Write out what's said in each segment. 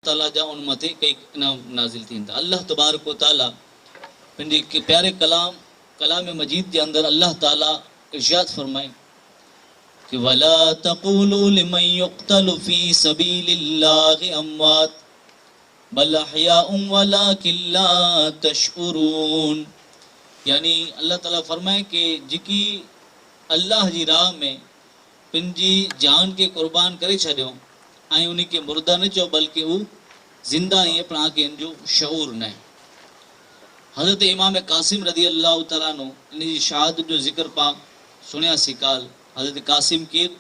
ताला जा उन मथे कई इनाम नाज़िल थींदा। अल्लाह तबारक व ताला पंहिंजे प्यारे कलाम मजीद के अंदर अल्लाह ताला इरशाद फरमाए कि वला तक़ूलू लिमन युक़्तलु फ़ी सबीलिल्लाहि अमवात बल अहयाउन वलाकिन ला तशउरून। यानी अल्लाह ताला फरमाए कि जेकी अल्लाह जी राह में पंहिंजी जान के कुर्बान करे छॾियो ऐं उन खे मुर्दा न चओ बल्कि हू ज़िंदा ईअं पण के इन जो शऊर न आहे। हज़रत इमाम कासिम रज़ी अल्लाह तआला अन्हु इन जी शहादत जो ज़िक्र पां सुणियासीं काल। हज़रत कासिम केर?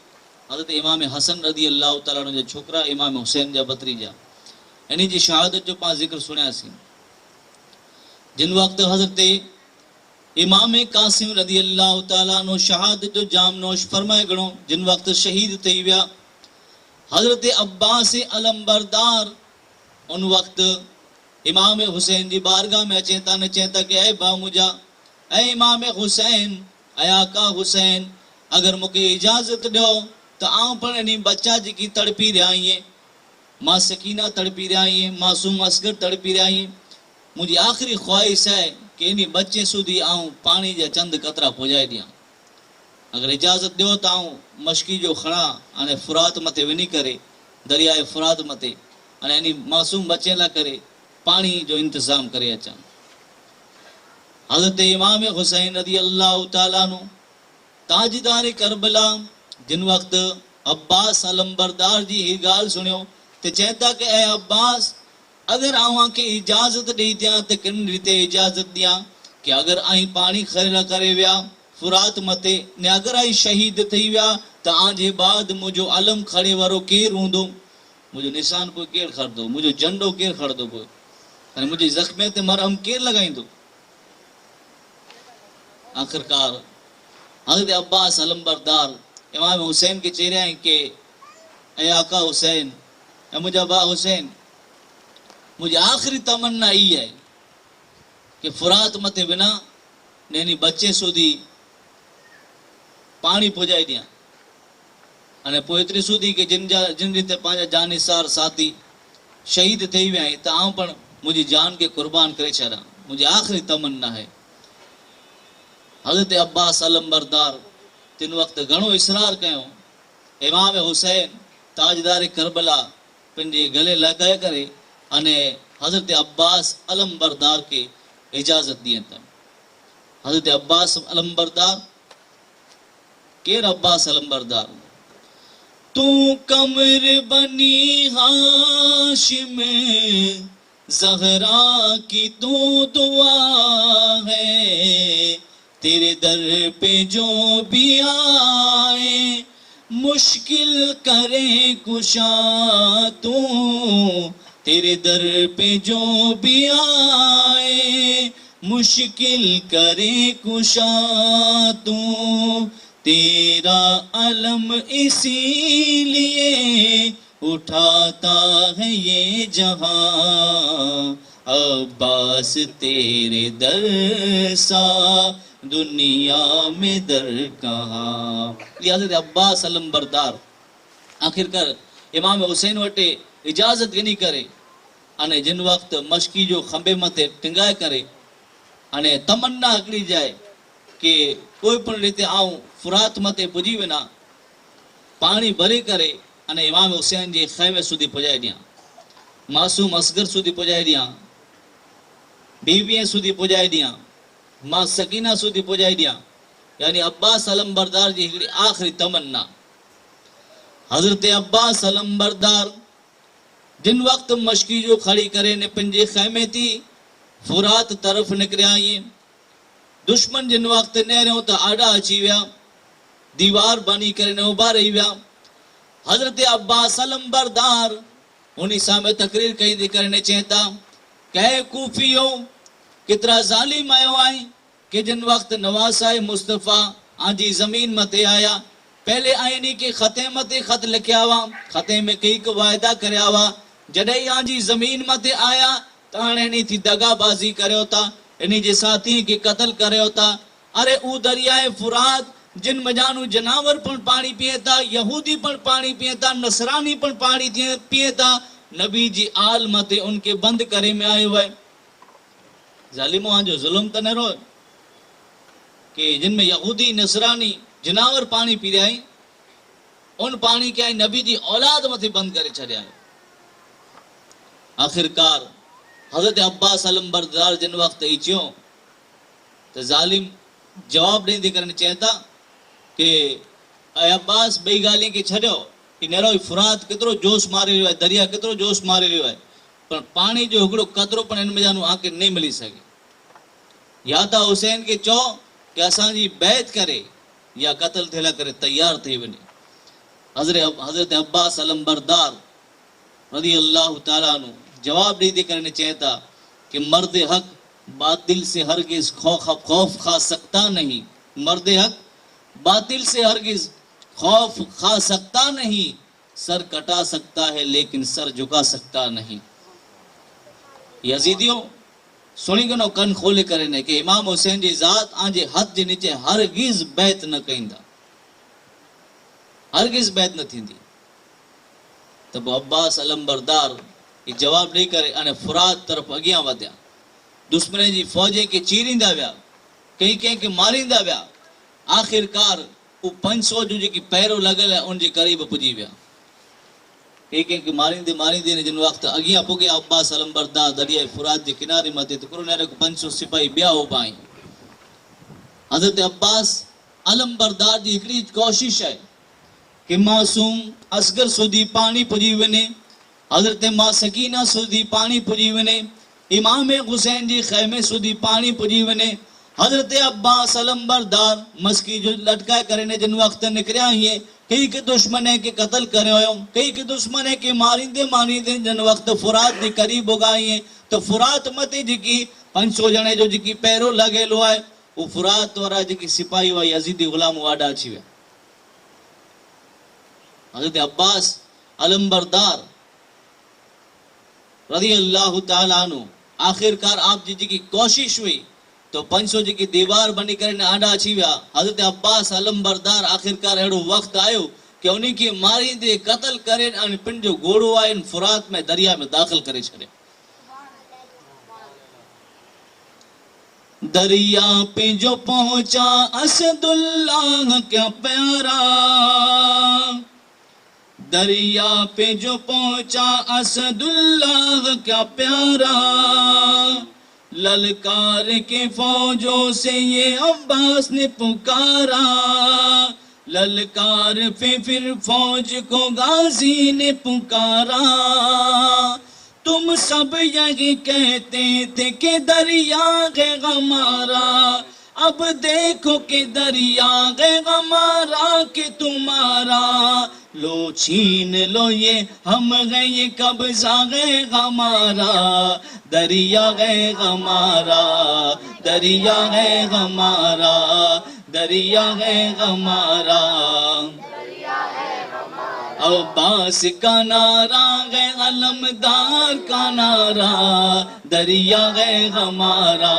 हज़रत इमाम हसन रज़ी अल्लाह तआला अन्हु जा छोकिरा इमाम हुसैन जा भतीजा। इन जी शहादत जो पां ज़िक्र सुणियासीं। जिन वक़्तु हज़रत इमाम कासिम रज़ी अल्लाह तआला अन्हु शहादत जो जाम नोश फरमाए घणो, जिन वक़्तु शहीद थी विया हज़रत अब्बास अलमबरदार उन वक़्तु इमाम हुसैन जी बारगाह में अचें था न चें था कि ऐ बा मुंहिंजा, ऐ इमाम हुसैन, ऐ आका हुसैन, अगर मूंखे इजाज़त ॾियो त आउं पण इन बच्चा जेकी तड़पी रहिया आहियां, मां सकीना तड़पी रहिया आहियां, मासूम असगर तड़पी रहिया आहियां, मुंहिंजी आख़िरी ख़्वाहिश है कि इन बच्चे सुधी आउं पाणी जा चंद कतरा पुॼाए ॾियां। अगर इजाज़त ॾियो त आउं मशकी जो खणा हाणे फुरात मथे वञी करे दरियाए फुरात मथे हाणे इन मासूम बच्चे लाइ करे पाणी जो इंतज़ाम करे अचां। हज़रत इमाम हुसैन रज़ी अल्लाह तआला अन्हु ताजदार करबला जिन वक़्तु अब्बास अलमबरदार जी ही ॻाल्हि सुणियो त चवनि था कि ऐं अब्बास, अगर आवांखे इजाज़त ॾेई दियां त किन रीते इजाज़त ॾियां कि अगर आई पाणी ख़रीद करे विया फुरात मथे ने अगर आई शहीद थी विया त आंजे बाद मुंहिंजो अलम खड़े वारो केरु हूंदो, मुंहिंजो निशान पोइ केरु खणंदो, मुंहिंजो झंडो केरु खणंदो, पोइ हाणे मुंहिंजे ज़ख़्मे ते मरहम केरु लॻाईंदो। आख़िरकार हज़रत अब्बास अलमबरदार इमाम हुसैन खे चई रहिया आहिनि कि ऐं आका हुसैन, ऐं मुंहिंजा भाउ हुसैन, मुंहिंजी आख़िरी तमन्ना ई आहे कि फुरात मथे बिना ने बच्चे सुधी पाणी पुॼाए ॾियां। हाणे पोइ एतिरी सूदी कि जिन रीते पंहिंजा जानिसार साथी शहीद थी विया आहिनि त आउं पण मुंहिंजी जान खे कुर्बान करे छॾां, मुंहिंजी आख़िरी तमन्ना आहे। हज़रत अब्बास अलमबरदार तिन वक़्तु घणो इसरार कयो। इमाम हुसैन ताजदार करबला पंहिंजे गले लॻाए करे अने हज़रत अब्बास अलमबरदार खे इजाज़त ॾियनि था। हज़रत अब्बास अलमबरदार केर? अब्बास अलमबरदार तू कमर बनी हाशिम ज़हरा की तू दुआ है, तेरे दर पे जो भी आए मुश्किल करे कुशा तू, तेरे दर पे जो भी आए मुश्किल करे कुशा तू, तेरा अलम इसीलिए उठाता है ये जहां, अब्बास तेरे दर सा दुनिया में दर कहाँ। हज़रत अब्बास अलमबरदार आख़िरकार इमाम हुसैन वटि इजाज़त गिनी करे अने जिन वक़्तु मशकी जो खंबे मथे टिंगाए करे अने तमन्ना हिकिड़ी जाए कि कोई पण रीते आऊं फुरात मथे पुॼी वञा, पाणी भरे करे अने इमाम हुसैन जे ख़ैमे सुधी पुॼाए ॾियां, मासूम असगर सुधी पुॼाए ॾियां, बीवीअ सुधी पुॼाए ॾियां, मां सकीना सुधी पुॼाए ॾियां। यानी अब्बास अलमबरदार जी हिकिड़ी आख़िरी तमन्ना। हज़रत अब्बास अलमबरदार जिन वक़्तु मशकी जो खड़ी करे ने पंहिंजे ख़ैमे थी फुरात तरफ़ निकिरिया आहिनि, दुश्मन जिन वक़्तु नेरियो त आॾा अची विया, दीवार बनी करे न उभा रही विया। हज़रत अब्बास अलमबरदार उन सां तकरीर कई थी करे ने चवनि था कि कूफियो केतिरा ज़ालिम आयो आहे कि जिन वक़्तु नवासाए मुस्तफ़ा आंजी ज़मीन मथे आया पहले आइनी के ख़ते मथे ख़त लिखिया हुआ, ख़ते में कई वाइदा करिया हुआ, जॾहिं आंजी ज़मीन मथे आया त हाणे इन थी दगाबाज़ी करियो था, इन जे साथी खे क़तल करियो था। अरे ऊ दरियाए फुरात जिन मजानू जनावर पण पाणी पिए था, यहूदी पण पाणी पिए था, नसरानी पण पाणी पिए था, नबी जी आल मथे उनके बंद करे में आयो है। जालिमों जो जुल्म त न रो कि जिनमें यहूदी नसरानी जनावर पानी पी रहा है, उन पानी के नबी जी औलाद मथे बंद करे छड़िया है। आखिरकार हजरत अब्बास अलमबरदार जिन वक्त इचियो तो जालिम जवाब ॾींदे करे चवंदा कि अब्बास ॿई ॻाल्हियूं खे छॾियो कि नेरो फुरात केतिरो जोश मारे रहियो आहे, दरिया केतिरो जोश मारे रहियो आहे, पर पाणी जो हिकिड़ो कतरो पण हिन में जानो आके न मिली सघे। या त हुसैन खे चओ कि असांजी बैत करे या क़त्ल थियल करे तैयार थी वञे। हज़रत अब्बास अलमबरदार रज़ी अल्लाह ताला अन्हु जवाब ॾींदे करे चवंदा कि मर्द हक बातिल से हरगिज खौफ खा सकता नहीं, मर्द हक बातिल से हरगिज खौफ खा सकता नहीं, सर कटा सकता है लेकिन सर झुका सकता नहीं। यजीदियों सुनी गनो कन खोले करे ने कि इमाम हुसैन जी ज़ात आंजे हथ जे नीचे हरगिज बैत न कईंदा, हरगिज बैत न थींदी। तब अब्बास अलमबरदार ये जवाब ॾेई करे अने फुरात तरफ़ अॻियां वधिया। दुश्मन जी फ़ौज खे चीरींदा विया, कई कंहिंखे मारींदा विया। आख़िरकार वो 500 जो जेकी पैरो लॻल आहे उनजे क़रीब पुॼी विया। कई कंहिंखे मारींदे मारींदे ने जिन वक़्तु अॻियां पुॻिया अब्बास अलमबरदार दरिया फुरात जे किनारे मथे त कुरो 500 सिपाही ॿिया उभा आहिनि। हज़रत अब्बास अलमबरदार जी हिकिड़ी कोशिश है कि मासूम असगर सुधी पानी पुॼी वञे, हज़रत मां सकीना सुधी पानी पुॼी वञे, इमाम हुसैन जी ख़ैमे सुधी पानी पुॼी वञे। हज़रत अब्बास अलमबरदार मस्की जो लटकाए करे ने जिन वक़्तु निकिरिया हीअं कई के दुश्मन के कत्ल करे हुयो, कई के दुश्मन के मारींदे मारींदे जिन वक़्तु फुरात जे क़रीब उगा हीअं तो फुरात मथे जेकी 500 ॼणे जो जेकी पैरो लॻेलो आहे वो फुरात वारा जेकी सिपाही हुआ यज़ीदी ग़ुलाम वाॾा अची विया। हज़रत अब्बास अलमबरदार रज़ी अल्लाह ताला अन्हु आखिरकार आप जी जेकी कोशिश हुई तो 500 जेकी दीवार बनी करे आॾा अची विया। हज़रत अब्बास अलमबरदार आखिरकार अहिड़ो वक़्तु आयो कि उन्हीं खे मारींदे क़त्ल करे ऐं पिन जो घोड़ो आहे फुरात में दरिया में दाख़िल करे छॾियो। दरिया पे जो पहुंचा असदुल्लाह क्या प्यारा, दरिया पे जो पहुंचा असदुल्लाह क्या प्यारा, ललकार के फौजों से ये अब्बास ने पुकारा, ललकार पे फिर फौज को गाजी ने पुकारा। तुम सब यही कहते थे कि दरिया है हमारा, अब देखो कि दरिया है हमारा कि तुम्हारा, लो छीन लो ये हम है ये कब्जा है हमारा, दरिया है हमारा, दरिया है हमारा, दरिया है हमारा। अब्बास का नारा है अलमदार का नारा, दरिया है हमारा,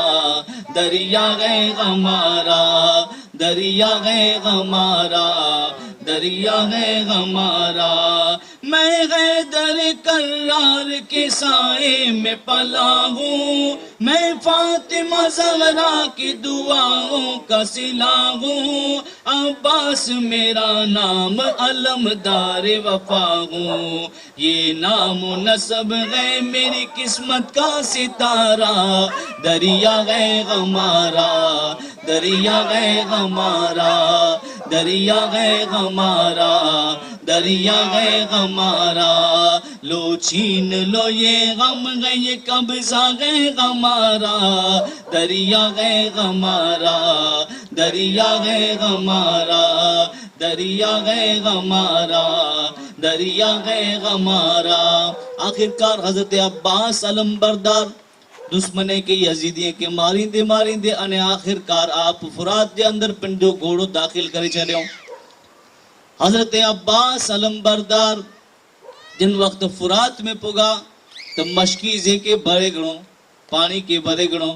दरिया है हमारा, दरिया है हमारा, दरिया है हमारा। मैं हैदर कर्रार के साए में पला हूँ, मैं फातिमा ज़हरा की दुआओं का सिला हूँ, अब्बास मेरा नाम अलमदार वफा हूँ, ये नाम नसब है मेरी किस्मत का सितारा, दरिया है हमारा, दरिया है हमारा, दरिया है हमारा, दरिया है हमारा। लो छीन लो ये गम है ये कब्जा है हमारा, दरिया है हमारा, दरिया है हमारा, दरिया है हमारा, दरिया है हमारा। आखिरकार हजरत अब्बास अलमबरदार दुश्मने के यजीदियों के मारींदे मारींदे अने आखिरकार आप फुरात जे अंदर पिंडो घोड़ो दाखिल करे छॾियो। हजरत अब्बास अलमबरदार जिन वक्त फुरात में पुगा तो मशकी जेके भरे गणो पानी के भरे गणो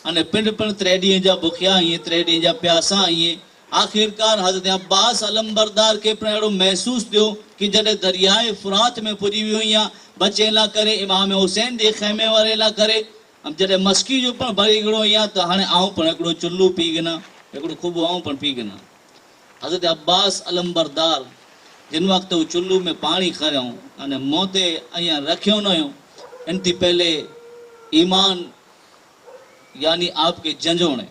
अने पिंड पिंड 3 ॾींहं जा बुखिया आहिनि, 3 ॾींहं जा प्यासा आहिनि। आखिरकार हजरत अब्बास अलमबरदार के अहिड़ो महसूस थियो कि जॾहिं दरियाए फुरात में पुॼी वियो या बचे ला करे इमाम हुसैन जे खैमे वारे ला करे जॾहिं मस्की जो पण भरी हिकिड़ो या त हाणे आऊं पण हिकिड़ो चुल्लू पी गिना हिकिड़ो खुॿो आऊं पण पी गिना हज़रत अब्बास अलमबरदार जिन वक़्तु हू चुल्लू में पाणी खरियऊं अने मुंहं ते अञा रखियो न हुयो इन थी पहले ईमान यानी आपके जंजोणे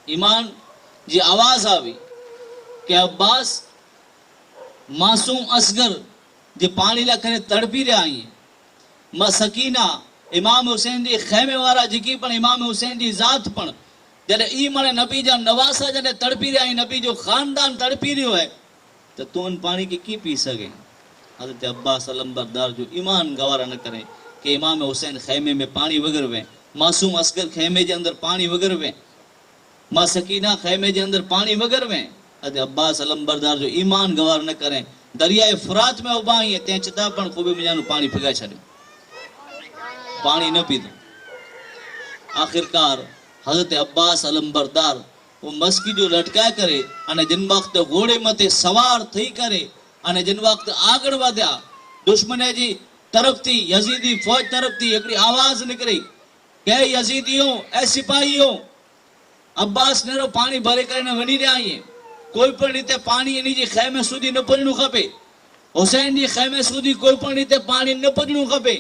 ईमान जी आवाज़ आई कि अब्बास मासूम असगर जे पाणी लाइ करे तड़पी रहिया आहीं मां सकीना इमाम हुसैन जे खैमे वारा जेकी पण इमाम हुसैन जी ज़ात पण जॾहिं ई मणे नबी जा नवासा जॾहिं तड़पी रहिया आहिनि नबी जो ख़ानदान तड़पी रहियो आहे त तूं उन पाणी खे कीअं पी सघे हज़रत अब्बास अलमबरदार जो ईमान गवारा न करे कि इमाम हुसैन खैमे में पाणी वग़ैरह वे मासूम असगर खैमे जे अंदरि पाणी वग़ैरह वे मां सकीना खैमे जे अंदरि पाणी वग़ैरह वे हज़रत अब्बास अलमबरदार जो ईमान गवार न करे दरियाए फुरात में उभा आहीं तंहिं चिता पण ख़ूबी मिजानो पाणी पिघाए छॾियो पाणी न पीतो आख़िरकार हज़रत अब्बास अलमबरदार वो मस्की जो लटकाए करे अने जिन वक़्तु घोड़े मथे सवार थी करे अने जिन वक़्तु आगड़ वधिया दुश्मन जी तरफ थी यजीदी फौज तरफ थी हिकिड़ी आवाज़ निकिरी के यजीदियों ऐं सिपाहियों अब्बास नेरो पाणी भरे करे न वञी रहिया आहियूं कोई पण रीते पाणी इन जी खैमे सुधी न पुॼणो खपे हुसैन जी खैमे सुधी कोई पण रीते पाणी न पुॼणो खपे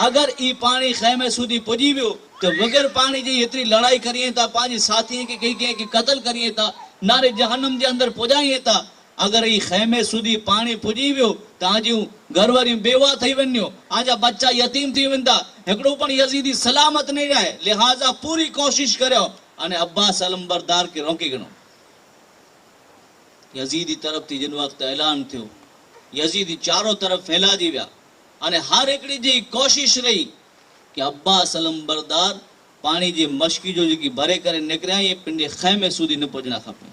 अगर ई पाणी खैमे सुधी पुॼी वियो तो बग़ैर पाणी जी एतिरी लड़ाई करिए था पंहिंजे साथीअ खे कंहिंखे क़तल करिए था नारे जहन्नम जे अंदरि पुॼाइए था अगर ई खैमे सुधी पाणी पुॼी वियो तव्हांजूं घरवारियूं बेवा थी वञो तव्हांजा बच्चा यतीम थी वेंदा हिकिड़ो पण यज़ीदी सलामत न रहे लिहाज़ा पूरी कोशिश करियो अने अब्बास अलमबरदार खे रोके गिनो यजीदी तरफ थी जिन वक़्तु ऐलान थियो यजीदी चारों तरफ़ फैलाजी विया अने हर हिकिड़ी जी कोशिश रही कि अब्बास अलमबरदार पाणी जी मश्की जो जेकी भरे करे निकिरिया इहे पंहिंजे खैमे सुधी न पुॼणा खपे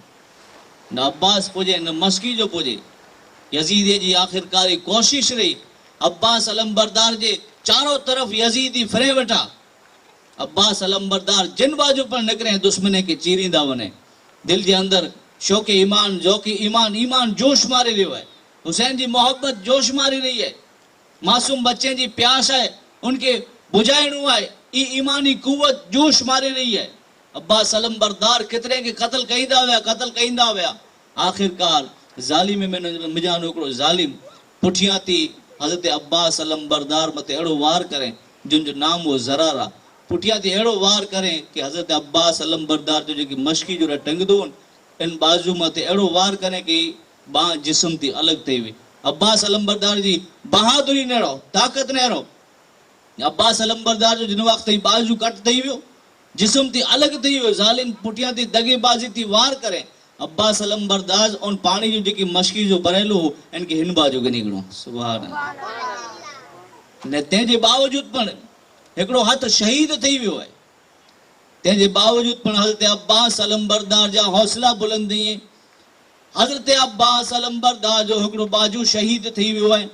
न अब्बास पुॼे न मस्की जो पुॼे यजीदी जी आख़िरकार कोशिश रही अब्बास अलमबरदार जे चारों तरफ़ यजीदी फिरे वेठा अब्बास अलमबरदार जिन बाजू पर निकिरे दुश्मन खे चीरींदा वञे दिलि जे अंदरि शौक़ ईमान जोकी ईमान ईमान जोश मारे रहियो आहे हुसैन जी मोहब्बत जोश मारी रही है मासूम बच्चे जी प्यास है उनके बुझाइणो है ई ईमानी कुवत जोश मारे रही है अब्बास अलमबरदार कितने के कत्ल कईंदा विया आखिरकार ज़ालिम में मिजानो हिकिड़ो ज़ालिम पुठियां थी हज़रत अब्बास अलमबरदार मथे अहिड़ो वार करे जिन जो नाम वो ज़रार आहे पुठियां थी अहिड़ो वार करे कि हज़रत अब्बास अलमबरदार जो जेकी मश्की जो टंगदो इन बाजू मथे अहिड़ो वार करे कि बाह जिस्म थी अलॻि थी वई अब्बास अलमबरदार जी बहादुरी न अहिड़ो ताक़त न अहिड़ो अब्बास अलमबरदार जो जिन वक़्तु बाजू कट थी वियो जिस्म थी अलॻि थी वियो ज़ालिम पुठियां थी दगेबाज़ी थी वार करे अब्बास अलमबरदार उन पाणी जो जेकी मश्की जो भरियलु हो इनखे हिन बाजू खे निकिरो सुभान अल्लाह तंहिंजे बावजूद पण हिकिड़ो हथु शहीद थी वियो आहे तंहिंजे बावजूद पण हज़रत अब्बास अलमबरदार जा हौसला बुलंद थिए हज़रत अब्बास अलमबरदार जो हिकिड़ो बाजू शहीद थी वियो आहे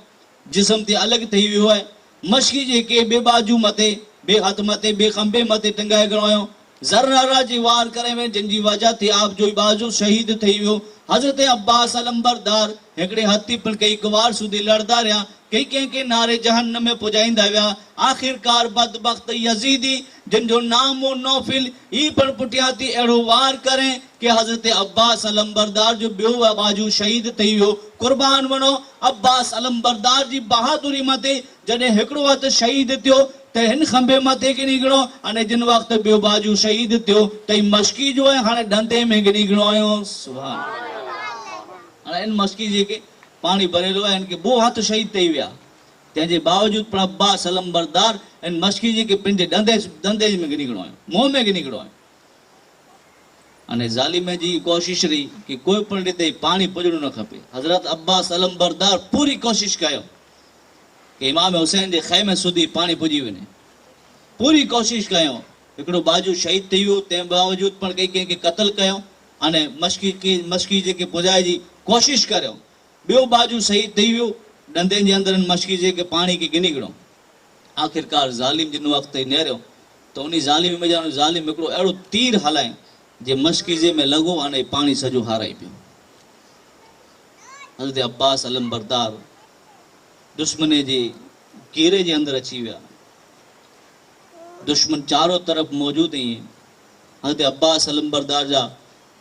जिस्म थी अलॻि थी वियो आहे मश्की जेके ॿिए बाजू मथे ॿिए हथ मथे ॿिए खंबे मथे टंगाए गिनो हुयो ज़र्रा जी वार करे में जिन जी वजह थी आप जो बाजू शहीद थी वियो हज़रत अब्बास अलमबरदार हिकिड़े हथी पण कई कुवार सुधी लड़दा रहिया कई कंहिंखे नारे जहन्नम में पुॼाईंदा विया आख़िरकार बदबख्त यजीदी जिन जो नाम हो नौफिल ई पण पुठियां थी अहिड़ो वार करे कि हज़रत अब्बास अलमबरदार जो ॿियो बाजू शहीद थी वियो कुर्बान वञो अब्बास अलमबरदार जी बहादुरी मथे जॾहिं हिकिड़ो हथु शहीद थियो त हिन खंबे मथे गिनी गिनो अने जिन वक़्तु ॿियो बाजू शहीद थियो त ई मश्की जो आहे हाणे धंधे में गिनी गिनो आयो सुभान हाणे इन मश्की जेके पाणी भरियलु आहे इनखे ॿियो हथु शहीद थी विया तंहिंजे बावजूद पण अब्बास अलमबरदार इन मश्की जेके पंहिंजे धंधे में गिनी गिनो आहे मुंहं में गिनी गिनो आहे अने ज़ालिम जी कोशिश रही कि कोई पण रीते पाणी पुॼणो न खपे हज़रत अब्बास अलमबरदार पूरी कोशिश कयो कि इमाम हुसैन जे खैमे सुधी पाणी पुॼी वञे पूरी कोशिश कयो हिकिड़ो बाजू शहीद थी वियो तंहिं बावजूद पण कंहिंखे क़तल कयो अने मश्की जेके पुॼाइजी कोशिश करियो ॿियो बाजू शहीद थी वियो ॾंदे जे अंदरि मश्की जेके पाणी खे गिनी गिनो आख़िरकार ज़ालिम जिन वक़्तु नेरियो त उन ज़ालिम में ज़ालिम हिकिड़ो अहिड़ो तीर हलाए जे मश्कीज़े में लॻो अने पाणी सॼो हाराए पियो हज़रत अब्बास अलमबरदार दुश्मन जे घेरे जे अंदर अची विया। दुश्मन चारों तरफ़ मौजूद ही। हज़रत अब्बास अलमबरदार जा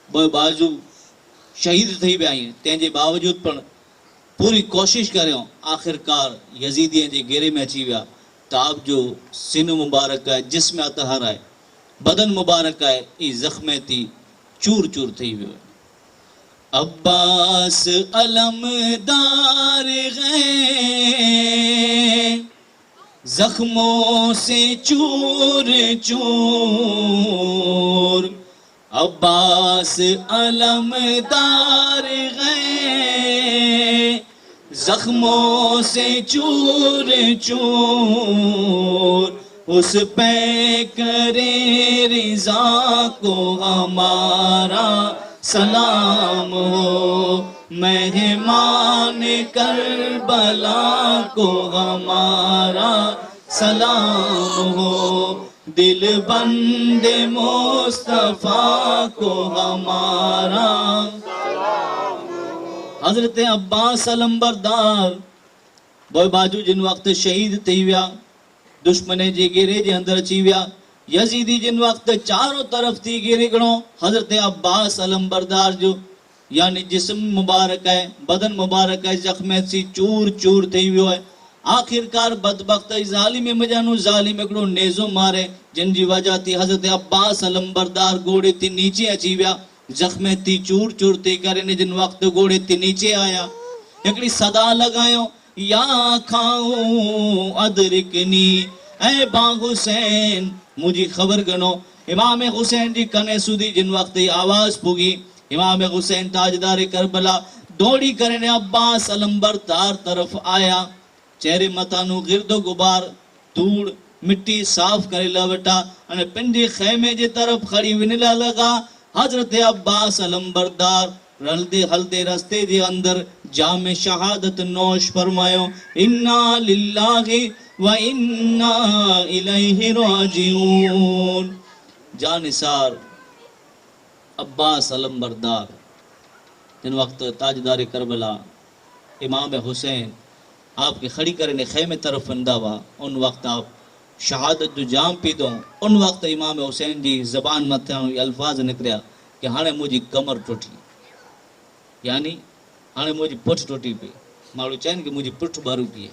ॿ बाजू शहीद थी विया आहिनि। तंहिंजे बावजूद पण पूरी कोशिश करियो, आख़िरकार यज़ीदीअ जे घेरे में अची विया। त आप जो सिन मुबारक आहे, जिस्म अतहर आहे, बदन मुबारक आहे, ई ज़ख़्मे थी चूर चूर थी वियो। अब्बास अलमदार गए जख्मों से चूर चूर, अब्बास अलमदार गए जख्मों से चूर चूर, उस पे करे रिज़ा को हमारा सलाम हो, मेहमान करबला को हमारा सलाम हो, दिल बंदे मुस्तफा को हमारा। हज़रत अब्बास अलमबरदार ॿ बाजू जिन वक़्त शहीद थी विया, दुश्मन जे घेरे जे अंदर अची विया। यज़ीदी जिन वक़्त चारों तरफ़ थी घेरे खणो, हज़रत अब्बास अलमबरदार जो यानी जिस्म मुबारक है, बदन मुबारक है, ज़ख़्मे सी चूर चूर थी वियो है। आखिरकार बदबख्त ज़ालिम मजानू ज़ालिम हिकिड़ो नेज़ो मारे, जिन जी वजह थी हज़रत अब्बास अलमबरदार घोड़े ते नीचे अची विया। ज़ख़्मे थी चूर चूर थी करे जिन वक़्त घोड़े ते नीचे आया, हिकिड़ी सदा लॻायो, या खाऊं अदरिकनी ऐ बा हुसैन, मुझी ख़बर गनो। इमाम हुसैन जी कने सुधी जिन वक़्त आवाज़ पुगी, इमाम हुसैन ताजदार करबला दौड़ी करे अब्बास अलमबरदार तरफ आया। चेहरे मथानू गिरदो गुबार धूड़ मिट्टी साफ करे लवटा अने पंहिंजे ख़ैमे जे तरफ खड़ी वञण लगा। हज़रत अब्बास अलमबरदार हलदे हलदे रस्ते जे अंदर जाम शहादत नौश फरमायो, इन्ना लिल्लाहि व इन्ना इलैहि राजिऊन। जानिसार अब्बास अलमबरदार जिन वक्त ताजदार करबला इमाम हुसैन आपके खड़ी करे खैमे तरफ वंदा हुआ, उन वक्त आप शहादत जो जाम पीदो। उन वक्त इमाम हुसैन जी ज़बान मथा अल्फाज निकरिया कि हाणे मुझी कमर टुटी, यानी हाणे मुझी पुठ टुटी पई। माण्हू चवनि कि मुझी पुठ बारू किए,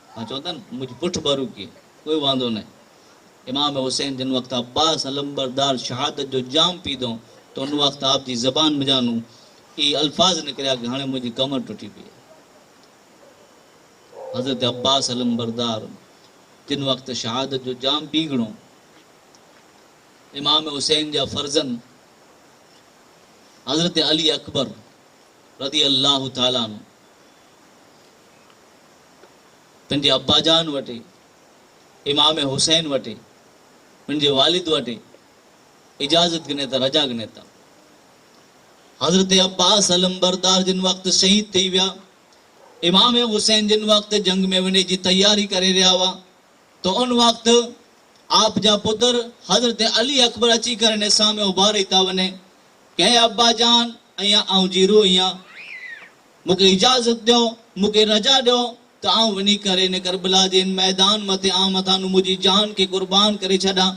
हाँ चवंदा न मुझी पुठ बारू किए, कोई वांदो न। इमाम हुसैन जिन वक्त अब्बास अलमबरदार शहादत जो जाम पीदो, तो उन वक्त आप जी ज़बान में जानू ये अल्फाज निकरिया कि हाणे मुझी कमर टुटी पई। हज़रत अब्बास अलमबरदार जिन वक्त शहादत जो जाम पी गणो, इमाम हुसैन जा फर्जन हज़रत अली अकबर रज़ी अल्लाह ताला अन्हु पंहिंजे अब्बाजान वटि, इमाम हुसैन वटि, पंहिंजे वालिद वटि इजाज़त गिने था, रजा गिने था। हज़रत अब्बास अलमबरदार जिन वक्त शहीद थी विया, इमाम हुसैन जिन वक्त जंग में वञण जी तैयारी करे रहिया हुआ, तो उन वक्त आप जा पुत्र हज़रत अली अकबर अची करे सामे उभारे था वञे, कहे अब्बा जान अयां आऊं जीरो अयां, मूंखे इजाज़त ॾियो, मूंखे रजा ॾियो त आऊं वञी करे इन करबला जे मैदान मथे आऊं मथां मुंहिंजी जान खे कुर्बान करे छॾां।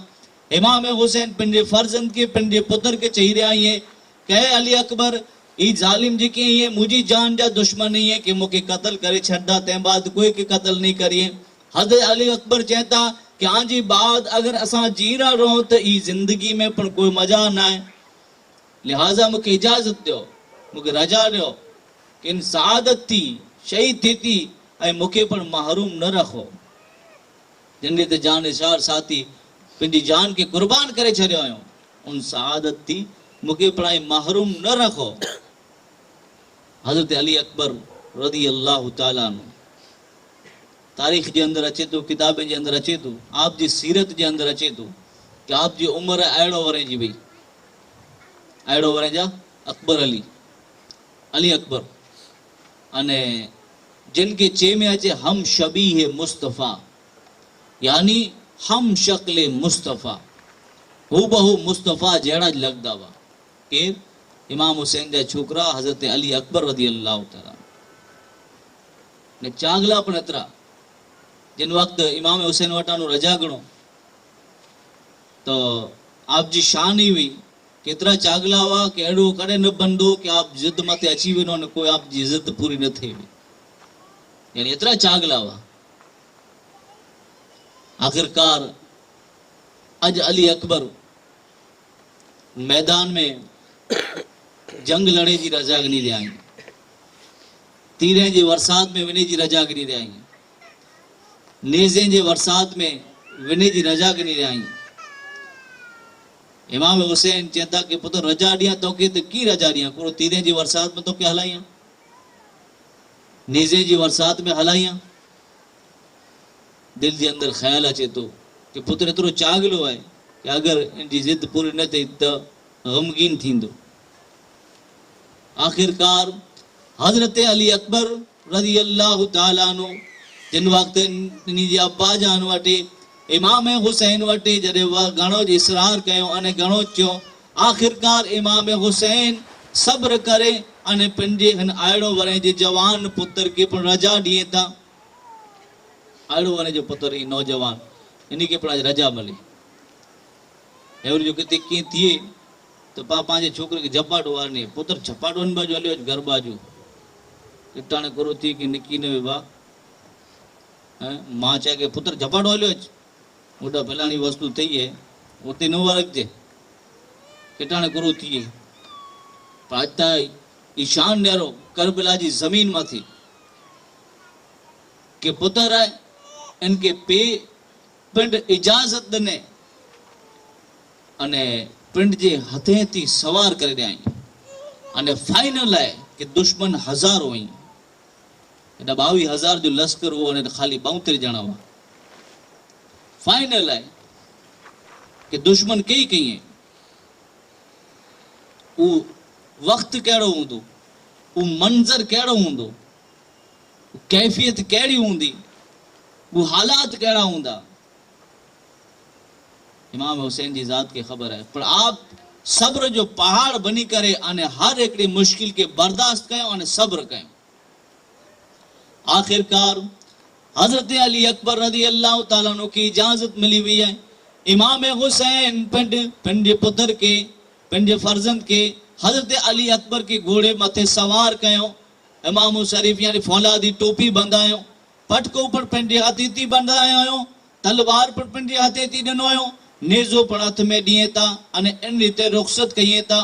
इमाम हुसैन पंहिंजे फर्ज़न खे पंहिंजे पुत्र खे चई रहिया इएं, कहे अली अकबर ई ज़ालिम जेके इएं मुंहिंजी जान जा दुश्मन इएं कि मूंखे क़त्ल करे छॾंदा, तंहिं बाद कोई खे क़त्ल नहीं करिए। हज़रत अली अकबर चए था कि हां जी बाद अगर असां जी रहा रहो त ई ज़िंदगी में पण कोई मज़ा न आहे, लिहाज़ा मूंखे इजाज़त ॾियो, मूंखे रजा ॾियो कि इन सआदत थी शहीद थी थी ऐं मूंखे पण महरूम न रखो। जिन ते जान निसार साथी पंहिंजी जान खे कुर्बान करे छॾियो हुयो, उन सआदत थी मूंखे पण महरूम न रखो। हज़रत अली अकबर रज़ी अल्लाह ताला अन्हु तारीख़ जे अंदर अचे थो, किताबे जे अंदर अचे थो, आप जी सीरत जे अंदर अचे थो कि आप जी उम्र अहिड़ो वरे जी भई, अहिड़ो वरे जा अकबर अली अकबर अने जिन के चे में अचे हम शबीह मुस्तफ़ा, यानी हम शक्ल मुस्तफ़ा, हू बहु मुस्तफ़ा जहिड़ा ज लॻंदा हुआ। केर? इमाम हुसैन जा छोकरा हज़रत अली अकबर रज़ी अल्लाह ताला ने चागला पण एतिरा जिन वक्त इमाम हुसैन वटानो रजा गणो तो आप जी शान ही हुई केतरा चागला हुआ कि अड़ो कड़े न बंदो कि आप जिद मते अची वनो न कोई आप जी जिद पूरी न थे, यानी एतरा चागला हुआ। आखिरकार अज अली अकबर मैदान में जंग लड़े जी रजा गिनी रहा आहिनि, तीरे जे वरसात में विने जी रजा गिनी रहा आहिनि, नेज़े जे वरसात में विने जी रजा गिनी रहा आहिनि। इमाम हुसैन चवंदा कि पुत्र रजा ॾियां तोखे त की रजा ॾियां, को तीरे जी वरसात में तोखे हलायां, नेज़े जी वरसात में हलायां। दिल जे अंदर ख्याल अचे थो कि पुत्र एतिरो चागलो आहे कि अगर इनकी जिद पूरी न थिए तो गमगीन थींदो। आखिरकार हज़रत अली अकबर रज़ी अल्लाह ताला अन्हु जिन वक्त इन्ही जे अब्बा जान वटि इमाम हुसैन वटि जॾहिं घणो इसरार कयो अने घणो चयो, आखिरकार इमाम हुसैन सब्र करे अने पंहिंजे हिन आहिड़ो वरे जे जवान पुत्र खे पिणु रजा ॾिए था। आहिड़ो वरे जो पुत्र ई नौजवान इन खे पिणु रजा मिली। अहिड़ो जो किथे कीअं थिए तो पंहिंजे छोकिरे खे झपाटो वारनी, पुत्र झपाटो हिन बाजू हलियो घर बाजू किटाणे करो थी कि निकी न विबा मां चए कि पुत्र झपाटो हलियो अच, ओॾा फलाणी वस्तु थी है उते न वरकजे किटाणे करो थिए। पर अॼु त ईशान ॾियारो करबला जी ज़मीन मां थी कि पुत्र आहे इनके पे पिंड इजाज़त ॾिने अने पिंड जे हथे थी सवार करे ॾियाई अने फाइनल आहे कि दुश्मन 1000 हुई, एॾा 22,000 जो लश्कर हो अने ख़ाली 32 ॼणा हुआ। फाइनल आहे कि दुश्मन कई कई वो वक्त कहिड़ो हूंदो, वो मंज़र कहिड़ो हूंदो, कैफियत कहिड़ी हूंदी, वो हालात कहिड़ा हूंदा, इमाम हुसैन जी ज़ात के ख़बर है। पर आप सब्र जो पहाड़ बनी करे अने हर एक मुश्किल के बर्दाश्त कयो अने सब्र कयो। आखिरकार हज़रत अली अकबर रज़ी अल्लाह ताला अन्हु की इजाज़त मिली हुई है। इमाम हुसैन पंहिंजे पुत्र के पंहिंजे फर्जंद के हज़रत अली अकबर के घोड़े मथे सवार कयो, इमाम शरीफ यानी फौलादी टोपी बंधायो, पटको पर पंहिंजे हथे थी बंधायो, तलवार पर पंहिंजे हथे थी ॾिनो, नेज़ो पर हथ में ॾिए था अने इन रीते रुख़सत कई था।